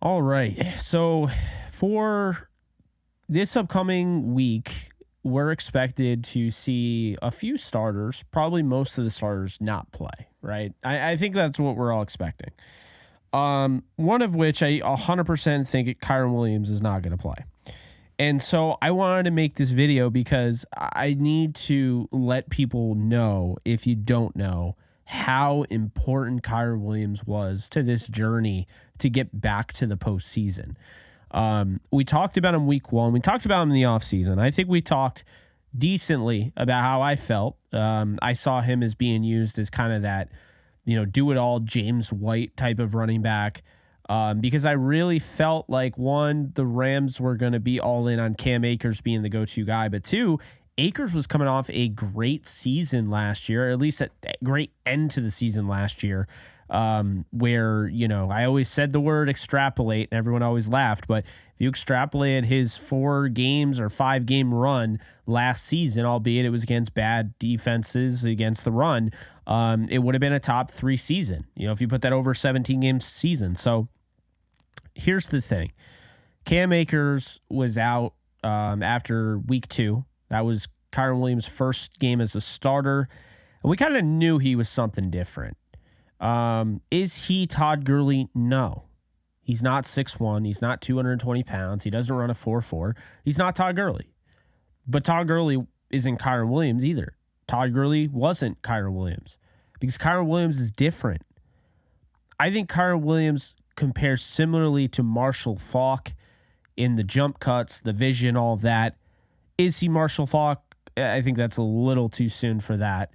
All right. So for this upcoming week, we're expected to see a few starters, probably most of the starters, not play, right? I think that's what we're all expecting. One of which I 100% think Kyren Williams is not going to play. And so I wanted to make this video because I need to let people know, if you don't know, how important Kyren Williams was to this journey to get back to the postseason. We talked about him week one. We talked about him in the offseason. I think we talked decently about how I felt. I saw him as being used as kind of that, do-it-all James White type of running back. Because I really felt like, one, the Rams were going to be all in on Cam Akers being the go-to guy, but two, Akers was coming off a great season last year, or at least a great end to the season last year, where, I always said the word extrapolate and everyone always laughed, but if you extrapolated his 4 games or 5-game run last season, albeit it was against bad defenses against the run, it would have been a top 3 season, if you put that over a 17-game season. So here's the thing. Cam Akers was out after week 2. That was Kyren Williams' first game as a starter. And we kind of knew he was something different. Is he Todd Gurley? No. He's not 6'1". He's not 220 pounds. He doesn't run a 4.4. He's not Todd Gurley. But Todd Gurley isn't Kyren Williams either. Todd Gurley wasn't Kyren Williams because Kyren Williams is different. I think Kyren Williams compares similarly to Marshall Faulk in the jump cuts, the vision, all of that. Is he Marshall Faulk? I think that's a little too soon for that.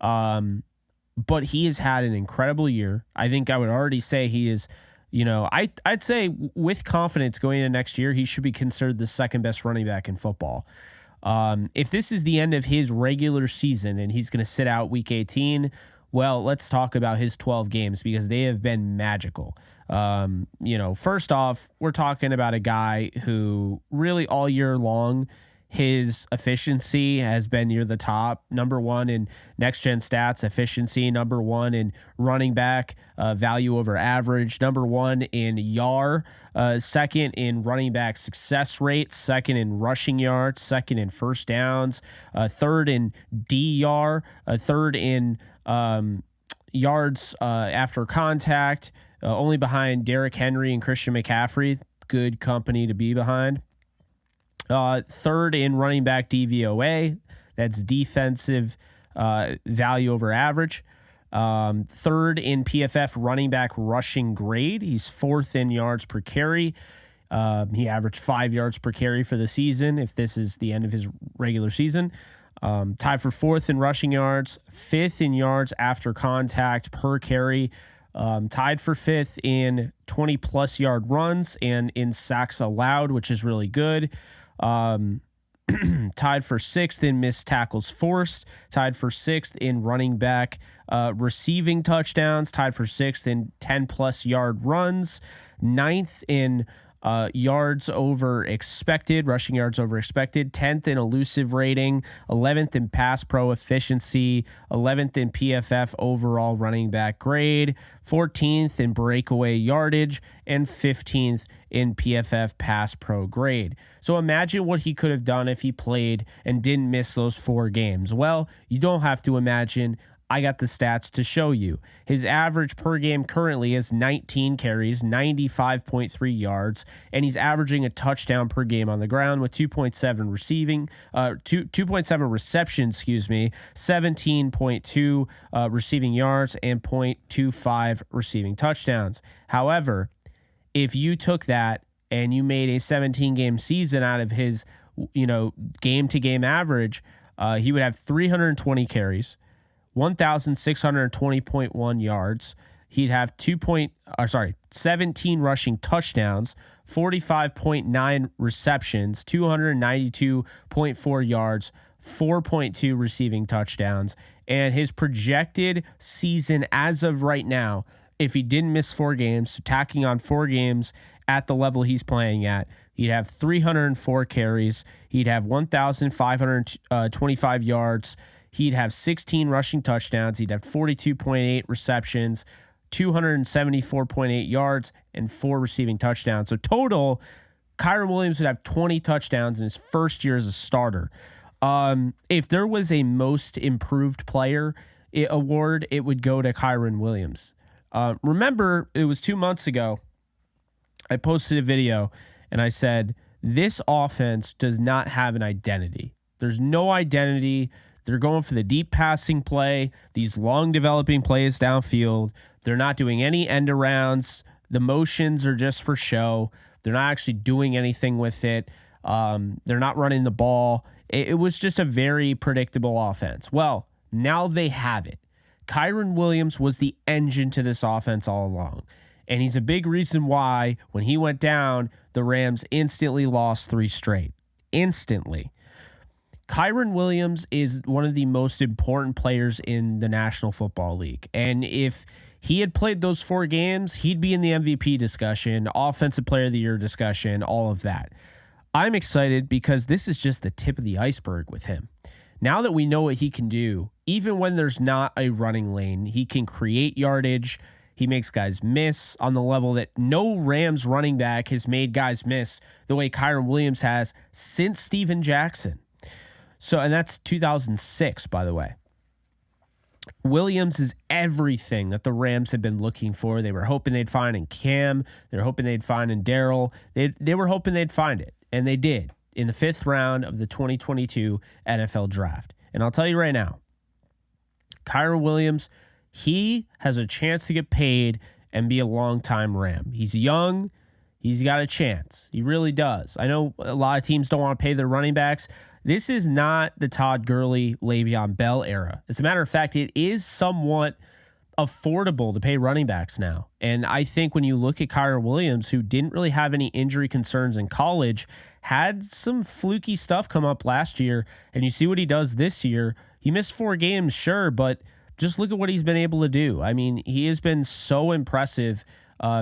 But he has had an incredible year. I think I would already say he is, I'd say with confidence going into next year, he should be considered the second best running back in football. If this is the end of his regular season and he's going to sit out week 18, well, let's talk about his 12 games because they have been magical. First off, we're talking about a guy who really all year long, his efficiency has been near the top, number 1 in next gen stats efficiency, number 1 in running back value over average, number 1 in YAR, second in running back success rate, second in rushing yards, second in first downs, third in DYAR, third in yards after contact, only behind Derrick Henry and Christian McCaffrey. Good company to be behind. Third in running back DVOA, that's defensive value over average. Third in PFF running back rushing grade. He's 4th in yards per carry. He averaged 5 yards per carry for the season, if this is the end of his regular season. Tied for 4th in rushing yards, 5th in yards after contact per carry. Tied for 5th in 20-plus yard runs and in sacks allowed, which is really good. Tied for 6th in missed tackles forced, tied for 6th in running back receiving touchdowns, tied for 6th in 10-plus yard runs, 9th in yards over expected, rushing yards over expected, 10th in elusive rating, 11th in pass pro efficiency, 11th in PFF overall running back grade, 14th in breakaway yardage, and 15th in PFF pass pro grade. So imagine what he could have done if he played and didn't miss those 4 games. Well, you don't have to imagine. I got the stats to show you. His average per game currently is 19 carries, 95.3 yards, and he's averaging a touchdown per game on the ground with 2.7 receiving, 2.7 receptions, 17.2 receiving yards, and 0.25 receiving touchdowns. However, if you took that and you made a 17-game season out of his, game-to-game average, he would have 320 carries, 1,620.1 yards. He'd have 17 rushing touchdowns, 45.9 receptions, 292.4 yards, 4.2 receiving touchdowns. And his projected season as of right now, if he didn't miss 4 games, so tacking on 4 games at the level he's playing at, he'd have 304 carries. He'd have 1,525 yards. He'd have 16 rushing touchdowns. He'd have 42.8 receptions, 274.8 yards, and 4 receiving touchdowns. So total, Kyren Williams would have 20 touchdowns in his first year as a starter. If there was a most improved player award, it would go to Kyren Williams. Remember, it was 2 months ago, I posted a video and I said, this offense does not have an identity. There's no identity. They're going for the deep passing play, these long developing plays downfield. They're not doing any end arounds. The motions are just for show. They're not actually doing anything with it. They're not running the ball. It was just a very predictable offense. Well, now they have it. Kyren Williams was the engine to this offense all along. And he's a big reason why, when he went down, the Rams instantly lost 3 straight. Instantly. Kyren Williams is one of the most important players in the National Football League. And if he had played those 4 games, he'd be in the MVP discussion, Offensive Player of the Year discussion, all of that. I'm excited because this is just the tip of the iceberg with him. Now that we know what he can do, even when there's not a running lane, he can create yardage. He makes guys miss on the level that no Rams running back has made guys miss the way Kyren Williams has since Steven Jackson. So, and that's 2006, by the way. Williams is everything that the Rams have been looking for. They were hoping they'd find in Cam. They were hoping they'd find in Darrell. They were hoping they'd find it, and they did in the 5th round of the 2022 NFL Draft. And I'll tell you right now, Kyren Williams, he has a chance to get paid and be a long-time Ram. He's young. He's got a chance. He really does. I know a lot of teams don't want to pay their running backs. This is not the Todd Gurley, Le'Veon Bell era. As a matter of fact, it is somewhat affordable to pay running backs now. And I think when you look at Kyren Williams, who didn't really have any injury concerns in college, had some fluky stuff come up last year, and you see what he does this year. He missed 4 games, sure, but just look at what he's been able to do. I mean, he has been so impressive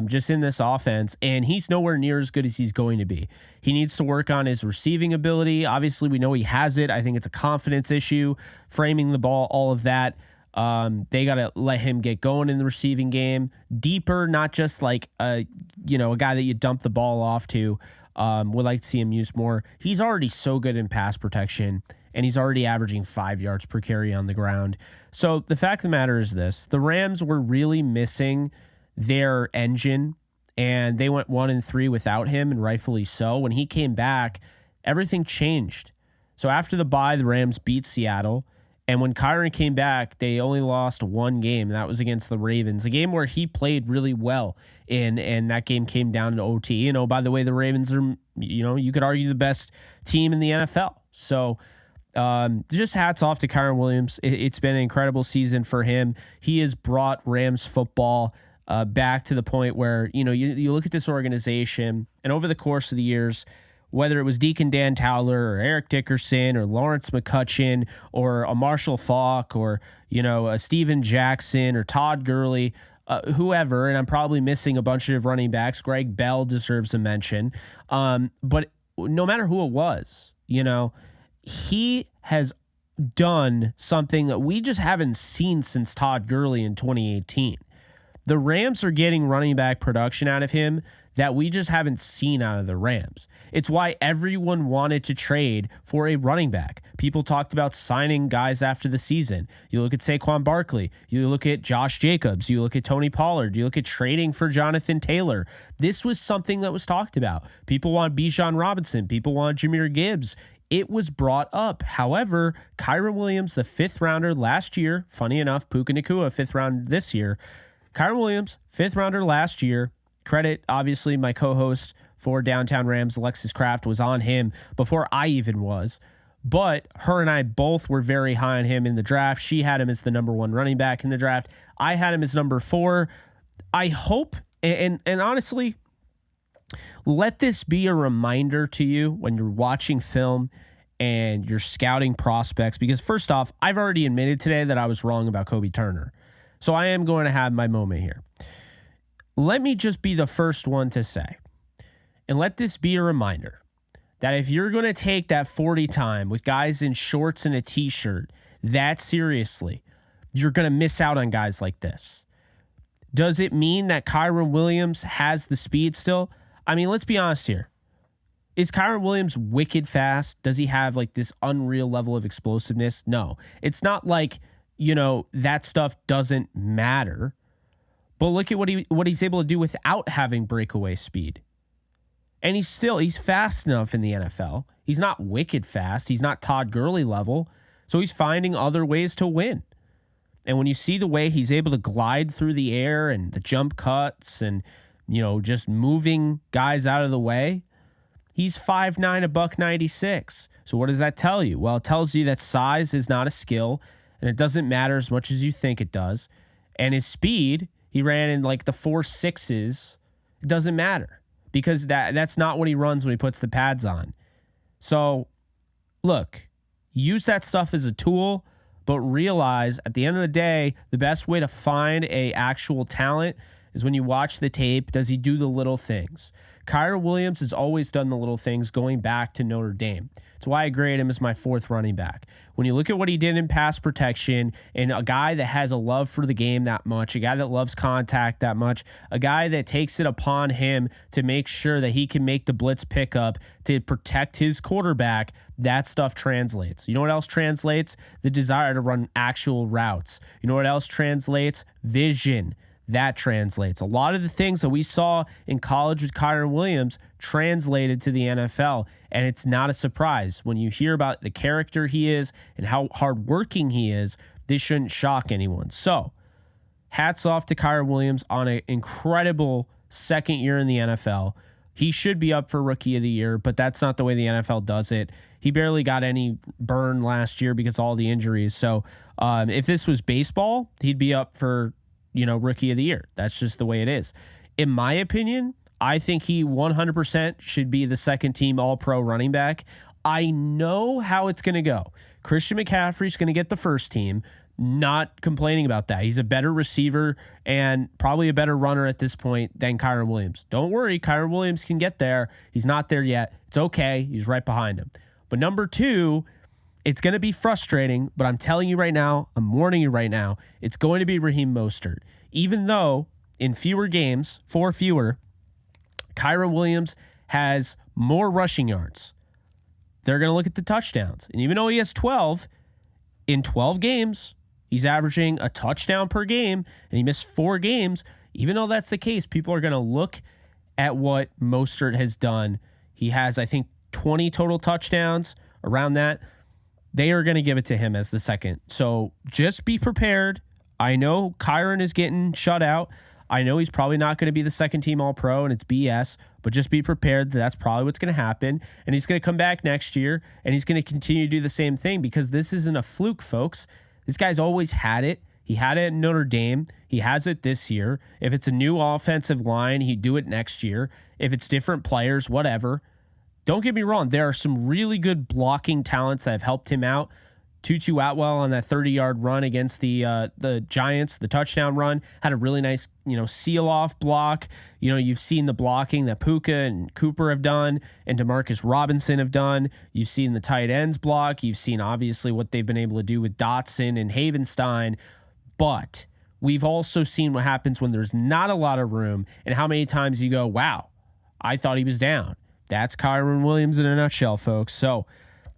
just in this offense, and he's nowhere near as good as he's going to be. He needs to work on his receiving ability. Obviously, we know he has it. I think it's a confidence issue, framing the ball, all of that. They got to let him get going in the receiving game deeper, not just like a guy that you dump the ball off to. Would like to see him used more. He's already so good in pass protection, and he's already averaging 5 yards per carry on the ground. So the fact of the matter is this: the Rams were really missing their engine, and they went 1-3 without him, and rightfully so. When he came back, everything changed. So after the bye, the Rams beat Seattle. And when Kyren came back, they only lost 1 game, and that was against the Ravens, a game where he played really well. And that game came down to OT. By the way, the Ravens are, you could argue the best team in the NFL. So just hats off to Kyren Williams. It's been an incredible season for him. He has brought Rams football back to the point where, you look at this organization, and over the course of the years, whether it was Deacon Dan Towler or Eric Dickerson or Lawrence McCutcheon or a Marshall Faulk or, a Steven Jackson or Todd Gurley, whoever, and I'm probably missing a bunch of running backs. Greg Bell deserves a mention. But no matter who it was, he has done something that we just haven't seen since Todd Gurley in 2018. The Rams are getting running back production out of him that we just haven't seen out of the Rams. It's why everyone wanted to trade for a running back. People talked about signing guys after the season. You look at Saquon Barkley. You look at Josh Jacobs. You look at Tony Pollard. You look at trading for Jonathan Taylor. This was something that was talked about. People want Bijan Robinson. People want Jahmyr Gibbs. It was brought up. However, Kyren Williams, the 5th rounder last year, funny enough, Puka Nacua, 5th round this year. Kyren Williams, 5th rounder last year. Credit, obviously, my co-host for Downtown Rams, Alexis Kraft, was on him before I even was. But her and I both were very high on him in the draft. She had him as the number 1 running back in the draft. I had him as number 4. I hope, and honestly, let this be a reminder to you when you're watching film and you're scouting prospects. Because first off, I've already admitted today that I was wrong about Kobe Turner. So I am going to have my moment here. Let me just be the first one to say, and let this be a reminder, that if you're going to take that 40 time with guys in shorts and a t-shirt that seriously, you're going to miss out on guys like this. Does it mean that Kyren Williams has the speed still? I mean, let's be honest here. Is Kyren Williams wicked fast? Does he have like this unreal level of explosiveness? No. It's not like, that stuff doesn't matter. But look at what he's able to do without having breakaway speed. And he's fast enough in the NFL. He's not wicked fast. He's not Todd Gurley level. So he's finding other ways to win. And when you see the way he's able to glide through the air and the jump cuts and, just moving guys out of the way, he's 5'9", $196. So what does that tell you? Well, it tells you that size is not a skill and it doesn't matter as much as you think it does. And his speed, he ran in like the 4.6s. It doesn't matter because that's not what he runs when he puts the pads on. So look, use that stuff as a tool, but realize at the end of the day, the best way to find a actual talent is when you watch the tape. Does he do the little things? Kyren Williams has always done the little things going back to Notre Dame. That's why I grade him as my 4th running back. When you look at what he did in pass protection and a guy that has a love for the game that much, a guy that loves contact that much, a guy that takes it upon him to make sure that he can make the blitz pickup to protect his quarterback, that stuff translates. You know what else translates? The desire to run actual routes. You know what else translates? Vision. That translates. A lot of the things that we saw in college with Kyren Williams translated to the NFL, and it's not a surprise. When you hear about the character he is and how hardworking he is, this shouldn't shock anyone. So, hats off to Kyren Williams on an incredible second year in the NFL. He should be up for Rookie of the Year, but that's not the way the NFL does it. He barely got any burn last year because of all the injuries. So, if this was baseball, he'd be up for Rookie of the Year. That's just the way it is. In my opinion, I think he 100% should be the second team All-Pro running back. I know how it's going to go. Christian McCaffrey's going to get the first team. Not complaining about that. He's a better receiver and probably a better runner at this point than Kyren Williams. Don't worry, Kyren Williams can get there. He's not there yet. It's okay. He's right behind him. But number 2, it's going to be frustrating, but I'm telling you right now, I'm warning you right now, it's going to be Raheem Mostert. Even though in fewer games, 4 fewer, Kyren Williams has more rushing yards. They're going to look at the touchdowns. And even though he has 12, in 12 games, he's averaging a touchdown per game, and he missed 4 games. Even though that's the case, people are going to look at what Mostert has done. He has, I think, 20 total touchdowns, around that. They are going to give it to him as the second. So just be prepared. I know Kyren is getting shut out. I know he's probably not going to be the second team All-Pro, and it's BS, but just be prepared that that's probably what's going to happen. And he's going to come back next year, and he's going to continue to do the same thing because this isn't a fluke, folks. This guy's always had it. He had it at Notre Dame. He has it this year. If it's a new offensive line, he'd do it next year. If it's different players, whatever. Don't get me wrong. There are some really good blocking talents that have helped him out. Tutu Atwell on that 30-yard run against the Giants, the touchdown run, had a really nice, seal-off block. You've seen the blocking that Puka and Cooper have done and DeMarcus Robinson have done. You've seen the tight ends block. You've seen, obviously, what they've been able to do with Dotson and Havenstein. But we've also seen what happens when there's not a lot of room and how many times you go, wow, I thought he was down. That's Kyren Williams in a nutshell, folks. So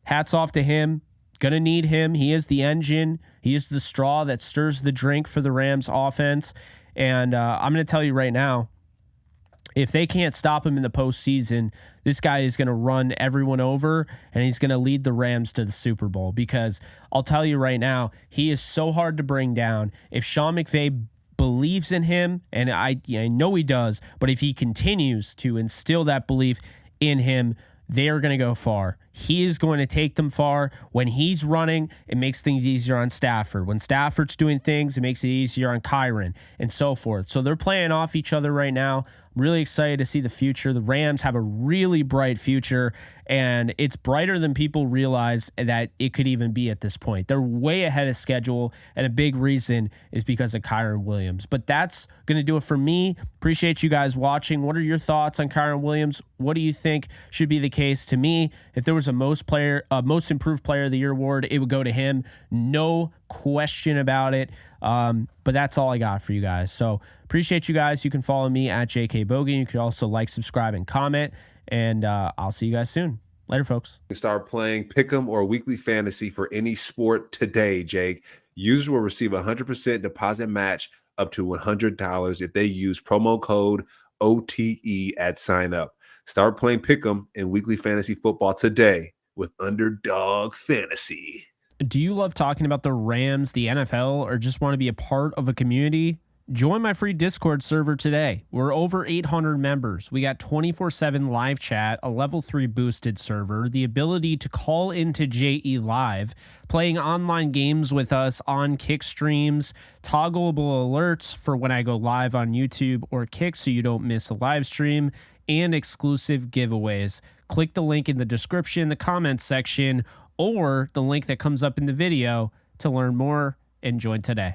hats off to him. Going to need him. He is the engine. He is the straw that stirs the drink for the Rams offense. And I'm going to tell you right now, if they can't stop him in the postseason, this guy is going to run everyone over and he's going to lead the Rams to the Super Bowl because I'll tell you right now, he is so hard to bring down. If Sean McVay believes in him, and I know he does, but if he continues to instill that belief in him, they are going to go far. He is going to take them far. When he's running, it makes things easier on Stafford. When Stafford's doing things, it makes it easier on Kyren and so forth. So they're playing off each other right now. I'm really excited to see the future. The Rams have a really bright future, and it's brighter than people realize that it could even be at this point. They're way ahead of schedule, and a big reason is because of Kyren Williams. But that's going to do it for me. Appreciate you guys watching. What are your thoughts on Kyren Williams? What do you think should be the case? To me, if there was a most improved player of the year award, it would go to him. No question about it. But that's all I got for you guys. So appreciate you guys. You can follow me at JKBogan. You can also like, subscribe, and comment. And I'll see you guys soon. Later, folks. Start playing Pick'em or Weekly Fantasy for any sport today, Jake. Users will receive a 100% deposit match up to $100 if they use promo code OTE at sign up. Start playing Pick'em and Weekly Fantasy Football today with Underdog Fantasy. Do you love talking about the Rams, the NFL, or just want to be a part of a community? Join my free Discord server today. We're over 800 members. We got 24/7 live chat, a level 3 boosted server, the ability to call into JE Live, playing online games with us on Kick streams, toggleable alerts for when I go live on YouTube or Kick so you don't miss a live stream, and exclusive giveaways. Click the link in the description, the comments section, or the link that comes up in the video to learn more and join today.